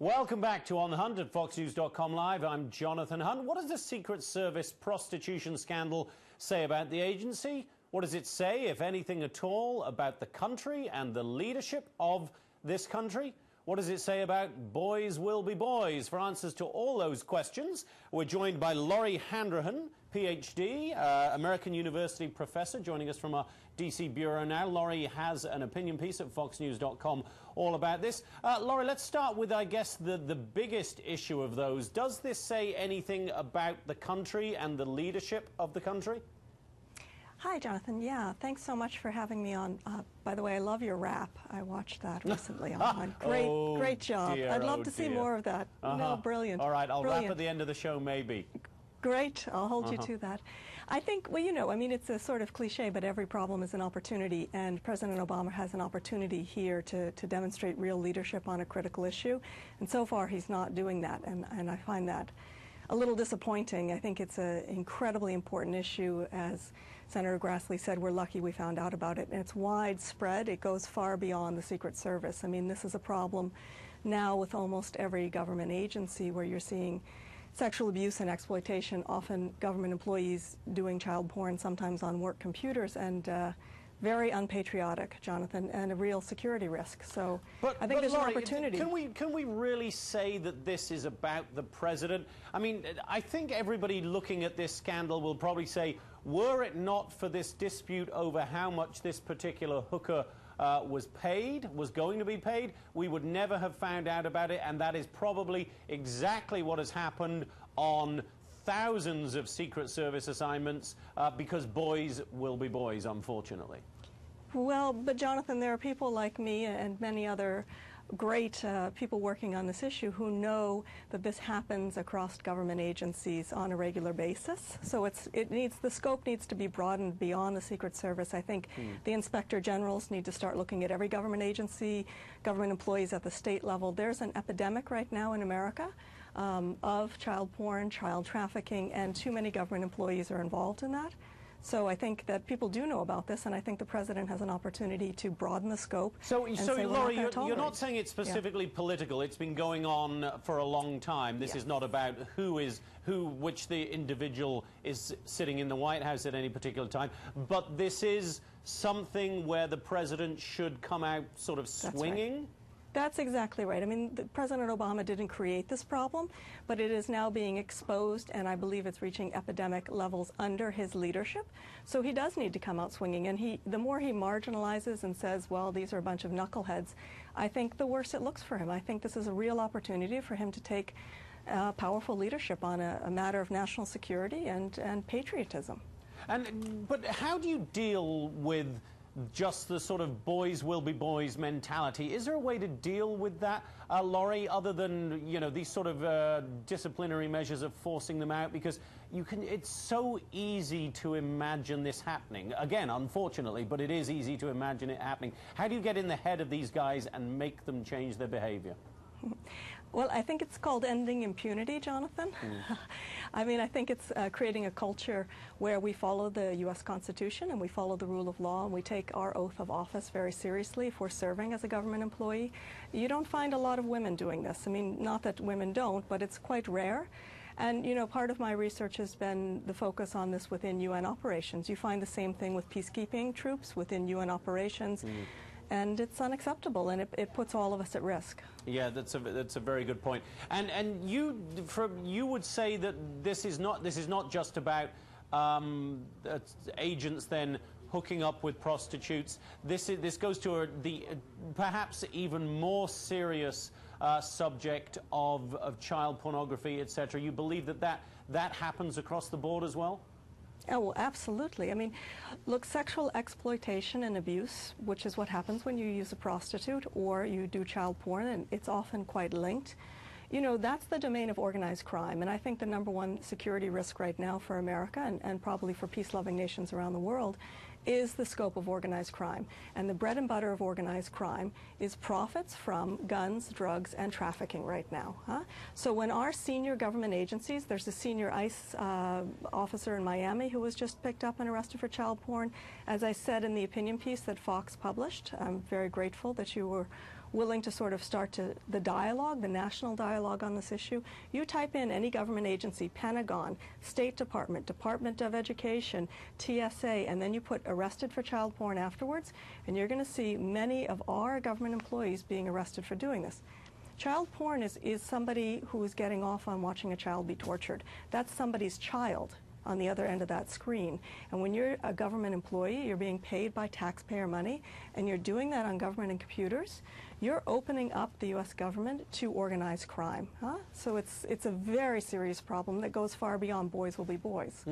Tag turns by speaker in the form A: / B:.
A: Welcome back to On the Hunt at FoxNews.com Live. I'm Jonathan Hunt. What does the Secret Service prostitution scandal say about the agency? What does it say, if anything at all, about the country and the leadership of this country? What does it say about boys will be boys? For answers to all those questions, we're joined by Lori Handrahan, PhD, American University professor, joining us from our DC bureau now. Lori has an opinion piece at FoxNews.com all about this. Lori, let's start with, I guess, the biggest issue of those. Does this say anything about the country and the leadership of the country?
B: Hi, Jonathan. Yeah, thanks so much for having me on. By the way, I love your rap. I watched that recently online. Great job.
A: Dear,
B: I'd love to see more of that. No, brilliant.
A: All right, I'll
B: brilliant.
A: rap at the end of the show, maybe.
B: Great. I'll hold you to that. I think, well, you know, I mean, it's a sort of cliche, but every problem is an opportunity, and President Obama has an opportunity here to demonstrate real leadership on a critical issue, and so far he's not doing that, and I find that a little disappointing. I think it's an incredibly important issue. As Senator Grassley said, we're lucky we found out about it. And it's widespread. It goes far beyond the Secret Service. I mean, this is a problem now with almost every government agency where you're seeing sexual abuse and exploitation, often government employees doing child porn, sometimes on work computers, and very unpatriotic, Jonathan, and a real security risk. So I think there's
A: Lori,
B: an opportunity.
A: Can we really say that this is about the president? I mean, I think everybody looking at this scandal will probably say, were it not for this dispute over how much this particular hooker was going to be paid, we would never have found out about it, and that is probably exactly what has happened on thousands of Secret Service assignments because boys will be boys, unfortunately.
B: Well, but Jonathan, there are people like me and many other great people working on this issue who know that this happens across government agencies on a regular basis. So the scope needs to be broadened beyond the Secret Service. I think the Inspector Generals need to start looking at every government agency, government employees at the state level. There's an epidemic right now in America of child porn, child trafficking, and too many government employees are involved in that. So I think that people do know about this, and I think the president has an opportunity to broaden the scope.
A: So Lori, you're not saying it's specifically political. It's been going on for a long time. This is not about which the individual is sitting in the White House at any particular time. But this is something where the president should come out sort of swinging.
B: That's right. That's exactly right. I mean, President Obama didn't create this problem, but it is now being exposed, and I believe it's reaching epidemic levels under his leadership. So he does need to come out swinging, and the more he marginalizes and says, well, these are a bunch of knuckleheads, I think the worse it looks for him. I think this is a real opportunity for him to take powerful leadership on a matter of national security and patriotism.
A: But how do you deal with just the sort of boys will be boys mentality? Is there a way to deal with that, Lori, other than, you know, these sort of disciplinary measures of forcing them out? Because it's so easy to imagine this happening. Again, unfortunately, but it is easy to imagine it happening. How do you get in the head of these guys and make them change their behavior?
B: Well, I think it's called ending impunity, Jonathan. I mean, I think it's creating a culture where we follow the U.S. Constitution and we follow the rule of law, and we take our oath of office very seriously if we're serving as a government employee. You don't find a lot of women doing this. I mean, not that women don't, but it's quite rare. And, you know, part of my research has been the focus on this within UN operations. You find the same thing with peacekeeping troops within UN operations. And it's unacceptable, and it puts all of us at risk.
A: Yeah, that's a very good point. And you would say that this is not just about agents then hooking up with prostitutes. This goes to the perhaps even more serious subject of child pornography, etc. You believe that happens across the board as well?
B: Oh, well, absolutely. I mean, look, sexual exploitation and abuse, which is what happens when you use a prostitute or you do child porn, and it's often quite linked. You know, that's the domain of organized crime, and I think the #1 security risk right now for America and probably for peace-loving nations around the world is the scope of organized crime. And the bread and butter of organized crime is profits from guns, drugs, and trafficking right now. So when our senior government agencies, there's a senior ICE officer in Miami who was just picked up and arrested for child porn. As I said in the opinion piece that Fox published, I'm very grateful that you were willing to sort of start the dialogue, the national dialogue on this issue, you type in any government agency, Pentagon, State Department, Department of Education, TSA, and then you put arrested for child porn afterwards, and you're going to see many of our government employees being arrested for doing this. Child porn is somebody who is getting off on watching a child be tortured. That's somebody's child on the other end of that screen. And when you're a government employee, you're being paid by taxpayer money, and you're doing that on government and computers, you're opening up the U.S. government to organized crime. So it's a very serious problem that goes far beyond boys will be boys.